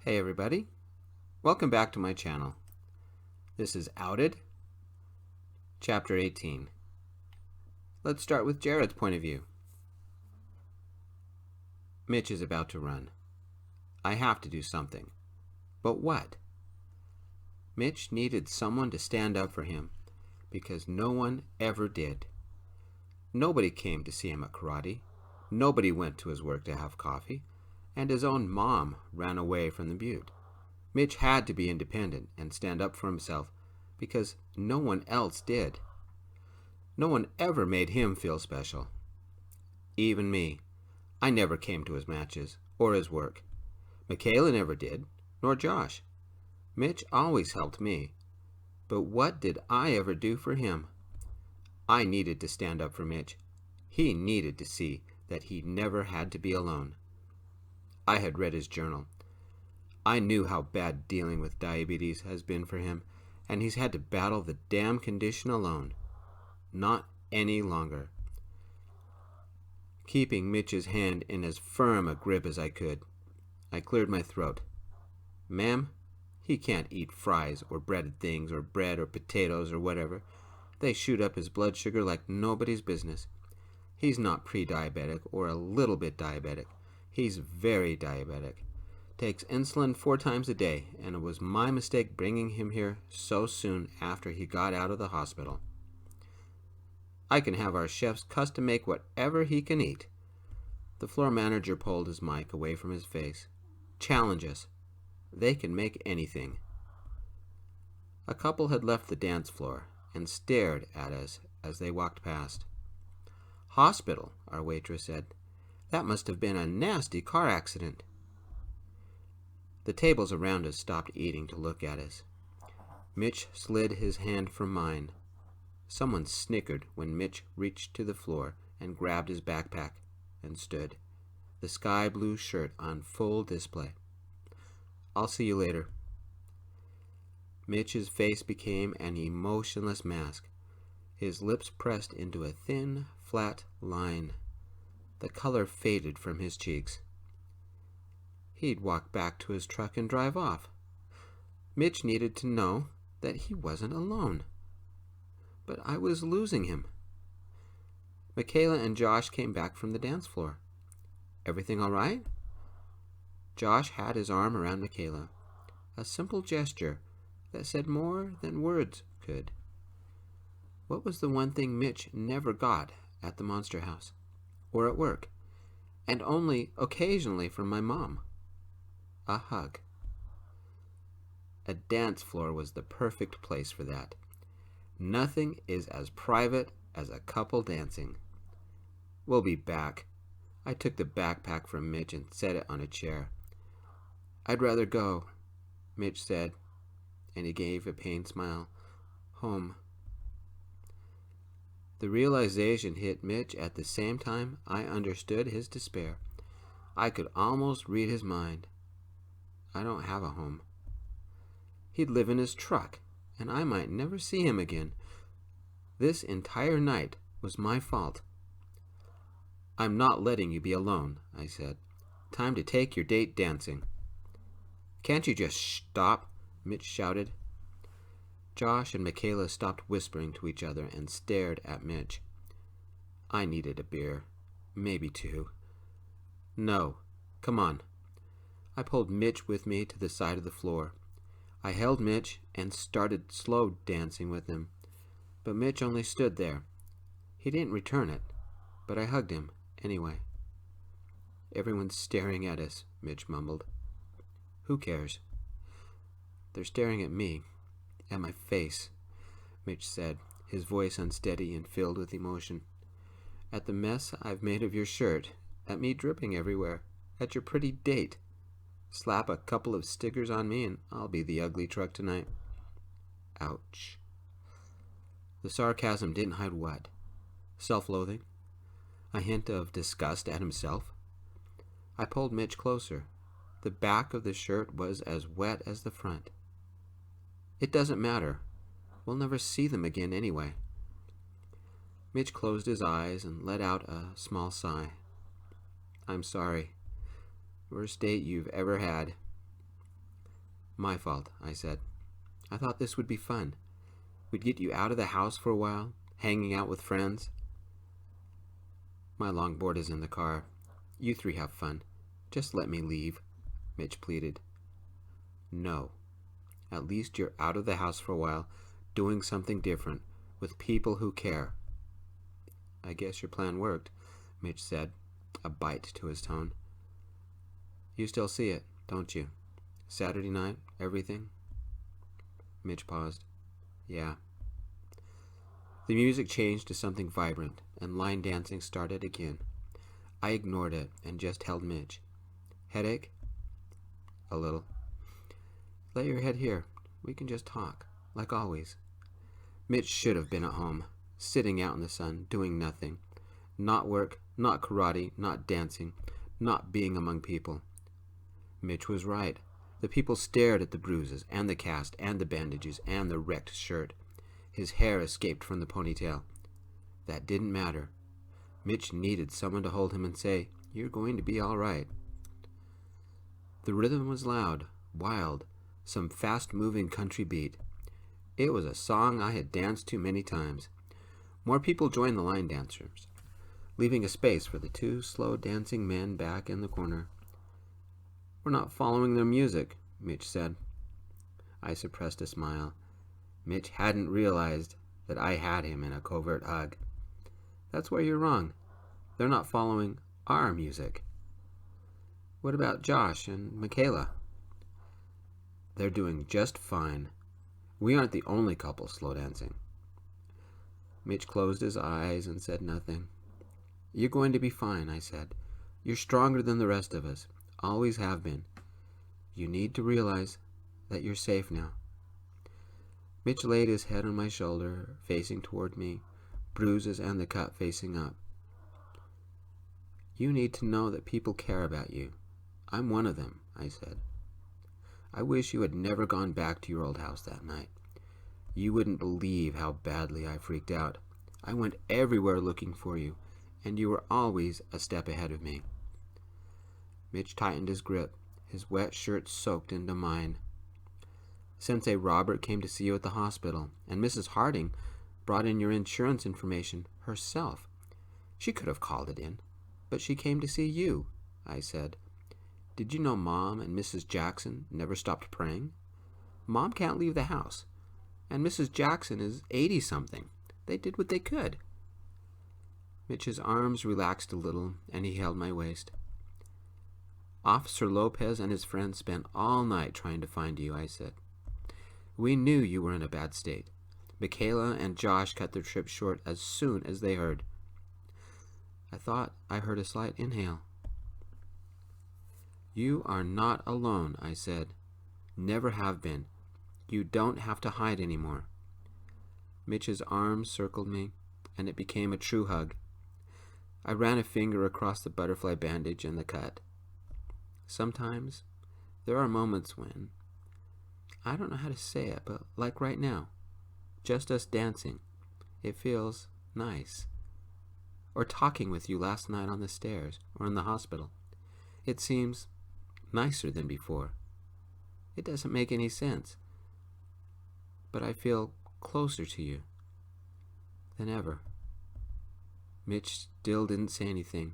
Hey everybody, welcome back to my channel. This is Outed, Chapter 18. Let's start with Jared's point of view. Mitch is about to run. I have to do something. But what? Mitch needed someone to stand up for him, because no one ever did. Nobody came to see him at karate. Nobody went to his work to have coffee. And his own mom ran away from the butte. Mitch had to be independent and stand up for himself because no one else did. No one ever made him feel special. Even me. I never came to his matches or his work. Michaela never did, nor Josh. Mitch always helped me. But what did I ever do for him? I needed to stand up for Mitch. He needed to see that he never had to be alone. I had read his journal. I knew how bad dealing with diabetes has been for him, and he's had to battle the damn condition alone. Not any longer. Keeping Mitch's hand in as firm a grip as I could, I cleared my throat. Ma'am, he can't eat fries or breaded things or bread or potatoes or whatever. They shoot up his blood sugar like nobody's business. He's not pre-diabetic or a little bit diabetic. He's very diabetic. Takes insulin 4 times a day, and it was my mistake bringing him here so soon after he got out of the hospital. I can have our chefs custom make whatever he can eat. The floor manager pulled his mic away from his face. Challenge us. They can make anything. A couple had left the dance floor and stared at us as they walked past. Hospital, our waitress said. That must have been a nasty car accident. The tables around us stopped eating to look at us. Mitch slid his hand from mine. Someone snickered when Mitch reached to the floor and grabbed his backpack and stood, the sky blue shirt on full display. I'll see you later. Mitch's face became an emotionless mask, his lips pressed into a thin, flat line. The color faded from his cheeks. He'd walk back to his truck and drive off. Mitch needed to know that he wasn't alone. But I was losing him. Michaela and Josh came back from the dance floor. Everything all right? Josh had his arm around Michaela, a simple gesture that said more than words could. What was the one thing Mitch never got at the Monster House? Or at work, and only occasionally from my mom? A hug. A dance floor was the perfect place for that. Nothing is as private as a couple dancing. We'll be back. I took the backpack from Mitch and set it on a chair. I'd rather go, Mitch said, and he gave a pained smile. Home. The realization hit Mitch at the same time I understood his despair. I could almost read his mind. I don't have a home. He'd live in his truck, and I might never see him again. This entire night was my fault. I'm not letting you be alone, I said. Time to take your date dancing. Can't you just stop? Mitch shouted. Josh and Michaela stopped whispering to each other and stared at Mitch. I needed a beer. Maybe 2. No. Come on. I pulled Mitch with me to the side of the floor. I held Mitch and started slow dancing with him. But Mitch only stood there. He didn't return it, but I hugged him anyway. Everyone's staring at us, Mitch mumbled. Who cares? They're staring at me. At my face, Mitch said, his voice unsteady and filled with emotion. At the mess I've made of your shirt, at me dripping everywhere, at your pretty date. Slap a couple of stickers on me and I'll be the ugly truck tonight. Ouch. The sarcasm didn't hide what? Self-loathing? A hint of disgust at himself? I pulled Mitch closer. The back of the shirt was as wet as the front. It doesn't matter. We'll never see them again anyway. Mitch closed his eyes and let out a small sigh. I'm sorry. Worst date you've ever had. My fault, I said. I thought this would be fun. We'd get you out of the house for a while, hanging out with friends. My longboard is in the car. You three have fun. Just let me leave, Mitch pleaded. No. At least you're out of the house for a while, doing something different, with people who care. I guess your plan worked, Mitch said, a bite to his tone. You still see it, don't you? Saturday night, everything? Mitch paused. Yeah. The music changed to something vibrant, and line dancing started again. I ignored it and just held Mitch. Headache? A little. Lay your head here. We can just talk, like always. Mitch should have been at home, sitting out in the sun, doing nothing. Not work, not karate, not dancing, not being among people. Mitch was right. The people stared at the bruises, and the cast, and the bandages, and the wrecked shirt. His hair escaped from the ponytail. That didn't matter. Mitch needed someone to hold him and say, "You're going to be all right." The rhythm was loud, wild, some fast-moving country beat. It was a song I had danced to many times. More people joined the line dancers, leaving a space for the two slow-dancing men back in the corner. We're not following their music, Mitch said. I suppressed a smile. Mitch hadn't realized that I had him in a covert hug. That's where you're wrong. They're not following our music. What about Josh and Michaela? They're doing just fine. We aren't the only couple slow dancing. Mitch closed his eyes and said nothing. You're going to be fine, I said. You're stronger than the rest of us. Always have been. You need to realize that you're safe now. Mitch laid his head on my shoulder, facing toward me, bruises and the cut facing up. You need to know that people care about you. I'm one of them, I said. I wish you had never gone back to your old house that night. You wouldn't believe how badly I freaked out. I went everywhere looking for you, and you were always a step ahead of me. Mitch tightened his grip, his wet shirt soaked into mine. Sensei Robert came to see you at the hospital, and Mrs. Harding brought in your insurance information herself. She could have called it in, but she came to see you, I said. Did you know Mom and Mrs. Jackson never stopped praying? Mom can't leave the house, and Mrs. Jackson is 80-something. They did what they could. Mitch's arms relaxed a little, and he held my waist. Officer Lopez and his friends spent all night trying to find you, I said. We knew you were in a bad state. Michaela and Josh cut their trip short as soon as they heard. I thought I heard a slight inhale. You are not alone, I said. Never have been. You don't have to hide anymore. Mitch's arms circled me, and it became a true hug. I ran a finger across the butterfly bandage and the cut. Sometimes there are moments when, I don't know how to say it, but like right now, just us dancing, it feels nice. Or talking with you last night on the stairs or in the hospital. It seems nicer than before. It doesn't make any sense, but I feel closer to you than ever. Mitch still didn't say anything.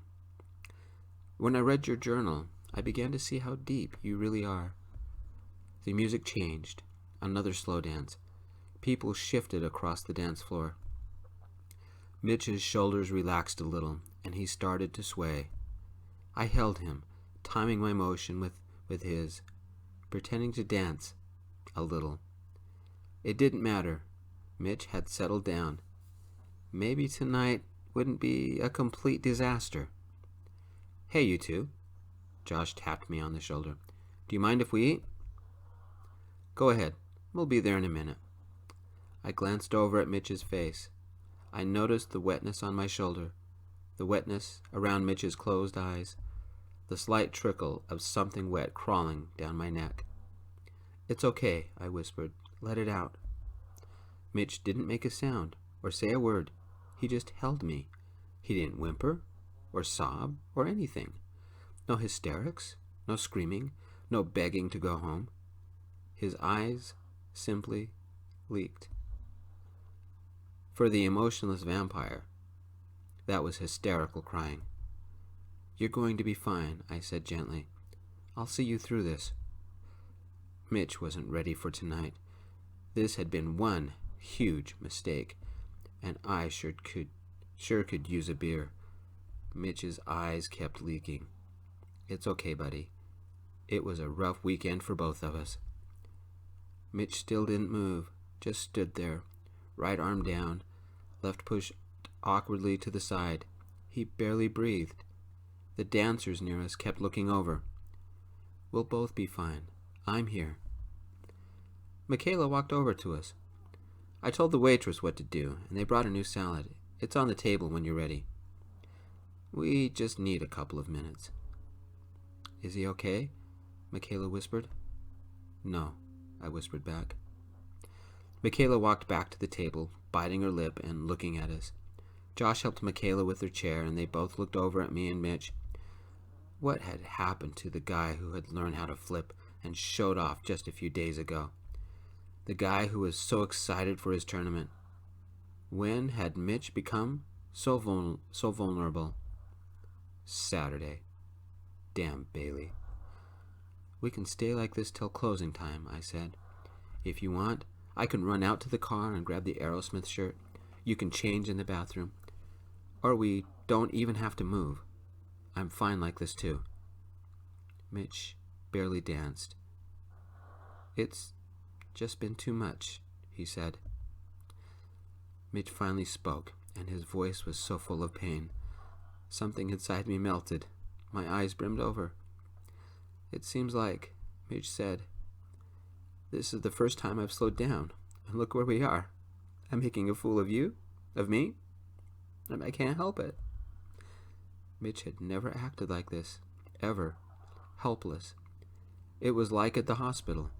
When I read your journal, I began to see how deep you really are. The music changed. Another slow dance. People shifted across the dance floor. Mitch's shoulders relaxed a little, and he started to sway. I held him, timing my motion with his, pretending to dance a little. It didn't matter. Mitch had settled down. Maybe tonight wouldn't be a complete disaster. Hey, you two. Josh tapped me on the shoulder. Do you mind if we eat? Go ahead. We'll be there in a minute. I glanced over at Mitch's face. I noticed the wetness on my shoulder, the wetness around Mitch's closed eyes, the slight trickle of something wet crawling down my neck. It's okay, I whispered. Let it out. Mitch didn't make a sound or say a word. He just held me. He didn't whimper or sob or anything. No hysterics, no screaming, no begging to go home. His eyes simply leaked. For the emotionless vampire, that was hysterical crying. "You're going to be fine," I said gently. "I'll see you through this." Mitch wasn't ready for tonight. This had been one huge mistake, and I sure could use a beer. Mitch's eyes kept leaking. "It's okay, buddy. It was a rough weekend for both of us." Mitch still didn't move, just stood there, right arm down, left pushed awkwardly to the side. He barely breathed. The dancers near us kept looking over. "We'll both be fine. I'm here." Michaela walked over to us. "I told the waitress what to do, and they brought a new salad. It's on the table when you're ready. We just need a couple of minutes." "Is he okay?" Michaela whispered. "No," I whispered back. Michaela walked back to the table, biting her lip and looking at us. Josh helped Michaela with her chair, and they both looked over at me and Mitch. What had happened to the guy who had learned how to flip and showed off just a few days ago? The guy who was so excited for his tournament. When had Mitch become so vulnerable? Saturday. Damn Bailey. "We can stay like this till closing time," I said. "If you want, I can run out to the car and grab the Aerosmith shirt. You can change in the bathroom. Or we don't even have to move. I'm fine like this too." Mitch barely danced. "It's just been too much," he said. Mitch finally spoke, and his voice was so full of pain. Something inside me melted. My eyes brimmed over. "It seems like," Mitch said, "this is the first time I've slowed down, and look where we are. I'm making a fool of you, of me, and I can't help it." Mitch had never acted like this, ever. Helpless. It was like at the hospital.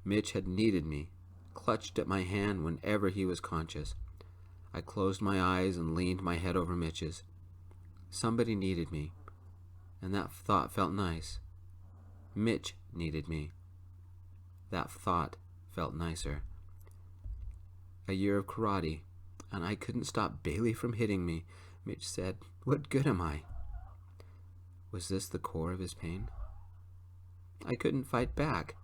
Mitch had needed me, clutched at my hand whenever he was conscious. I closed my eyes and leaned my head over Mitch's. Somebody needed me, and that thought felt nice. Mitch needed me. That thought felt nicer. A year of karate, and I couldn't stop Bailey from hitting me. Mitch said, "What good am I?" Was this the core of his pain? I couldn't fight back.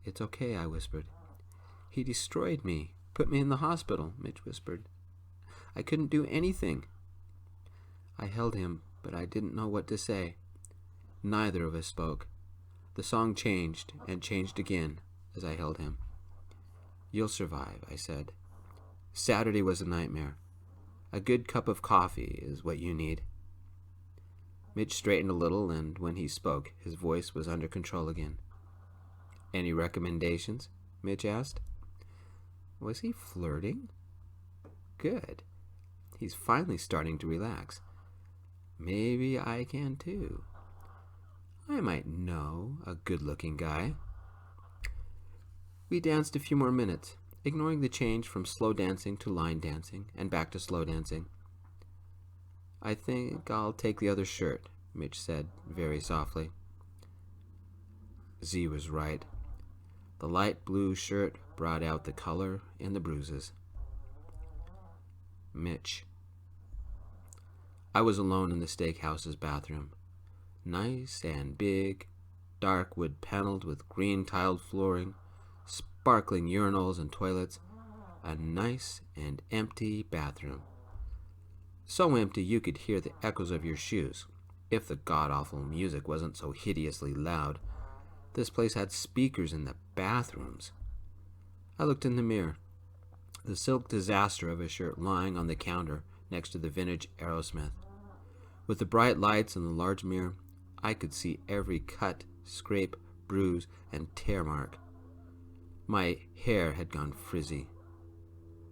"It's okay," I whispered. "He destroyed me, put me in the hospital," Mitch whispered. "I couldn't do anything." I held him, but I didn't know what to say. Neither of us spoke. The song changed and changed again as I held him. "You'll survive," I said. "Saturday was a nightmare. A good cup of coffee is what you need." Mitch straightened a little, and when he spoke, his voice was under control again. "Any recommendations?" Mitch asked. Was he flirting? Good. He's finally starting to relax. Maybe I can too. I might know a good-looking guy. We danced a few more minutes, ignoring the change from slow dancing to line dancing and back to slow dancing. "I think I'll take the other shirt," Mitch said very softly. Z was right. The light blue shirt brought out the color in the bruises. Mitch. I was alone in the steakhouse's bathroom. Nice and big, dark wood paneled with green tiled flooring, sparkling urinals and toilets, a nice and empty bathroom. So empty you could hear the echoes of your shoes, if the god-awful music wasn't so hideously loud. This place had speakers in the bathrooms. I looked in the mirror. The silk disaster of a shirt lying on the counter next to the vintage Aerosmith. With the bright lights in the large mirror, I could see every cut, scrape, bruise, and tear mark. My hair had gone frizzy.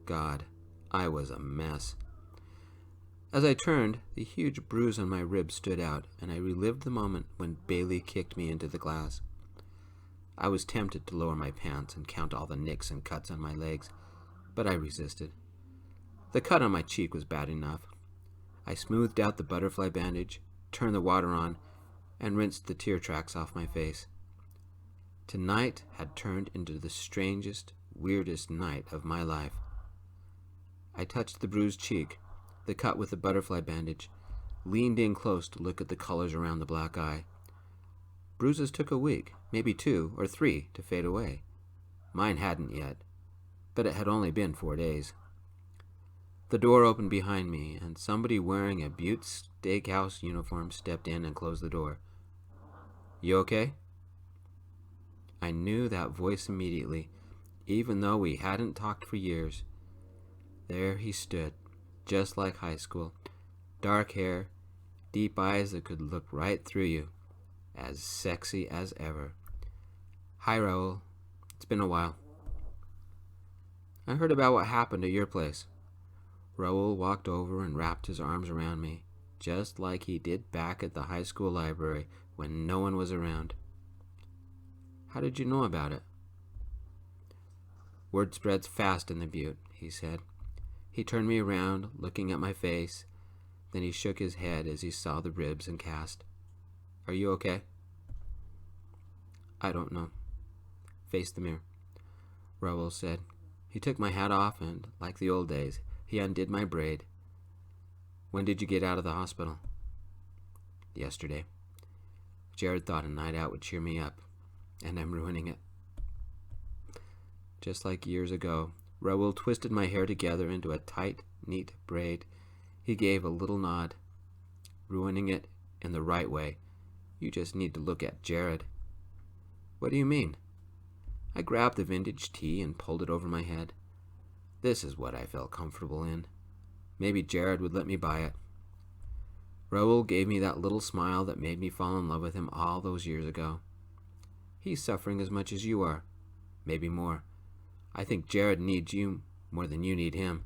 God, I was a mess. As I turned, the huge bruise on my rib stood out, and I relived the moment when Bailey kicked me into the glass. I was tempted to lower my pants and count all the nicks and cuts on my legs, but I resisted. The cut on my cheek was bad enough. I smoothed out the butterfly bandage, turned the water on, and rinsed the tear tracks off my face. Tonight had turned into the strangest, weirdest night of my life. I touched the bruised cheek, the cut with the butterfly bandage, leaned in close to look at the colors around the black eye. Bruises took a week, maybe 2 or 3, to fade away. Mine hadn't yet, but it had only been 4 days. The door opened behind me, and somebody wearing a Butte Steakhouse uniform stepped in and closed the door. "You okay?" I knew that voice immediately, even though we hadn't talked for years. There he stood, just like high school. Dark hair, deep eyes that could look right through you. As sexy as ever. "Hi, Raoul. It's been a while." "I heard about what happened at your place." Raoul walked over and wrapped his arms around me, just like he did back at the high school library when no one was around. "How did you know about it?" "Word spreads fast in the Butte," he said. He turned me around, looking at my face. Then he shook his head as he saw the ribs and cast. "Are you okay?" "I don't know." "Face the mirror," Raoul said. He took my hat off and, like the old days, he undid my braid. "When did you get out of the hospital?" "Yesterday. Jared thought a night out would cheer me up, and I'm ruining it." Just like years ago, Raoul twisted my hair together into a tight, neat braid. He gave a little nod. "Ruining it in the right way. You just need to look at Jared." "What do you mean?" I grabbed the vintage tee and pulled it over my head. This is what I felt comfortable in. Maybe Jared would let me buy it. Raoul gave me that little smile that made me fall in love with him all those years ago. "He's suffering as much as you are. Maybe more. I think Jared needs you more than you need him."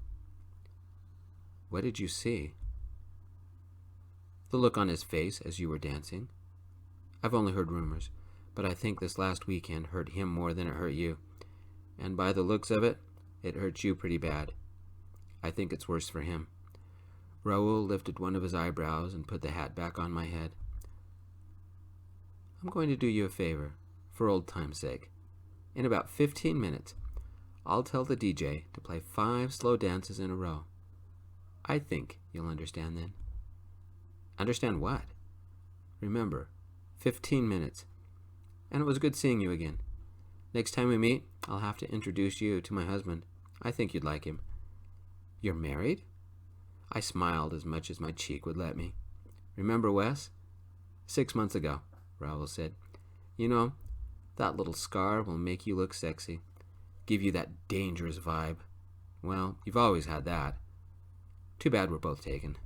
"What did you see?" "The look on his face as you were dancing. I've only heard rumors, but I think this last weekend hurt him more than it hurt you. And by the looks of it, it hurt you pretty bad. I think it's worse for him." Raoul lifted one of his eyebrows and put the hat back on my head. "I'm going to do you a favor, for old time's sake. In about 15 minutes, I'll tell the DJ to play 5 slow dances in a row. I think you'll understand then." "Understand what?" "Remember, 15 minutes. And it was good seeing you again. Next time we meet, I'll have to introduce you to my husband. I think you'd like him." "You're married?" I smiled as much as my cheek would let me. "Remember Wes?" 6 months ago," Raoul said. "You know, that little scar will make you look sexy. Give you that dangerous vibe. Well, you've always had that. Too bad we're both taken."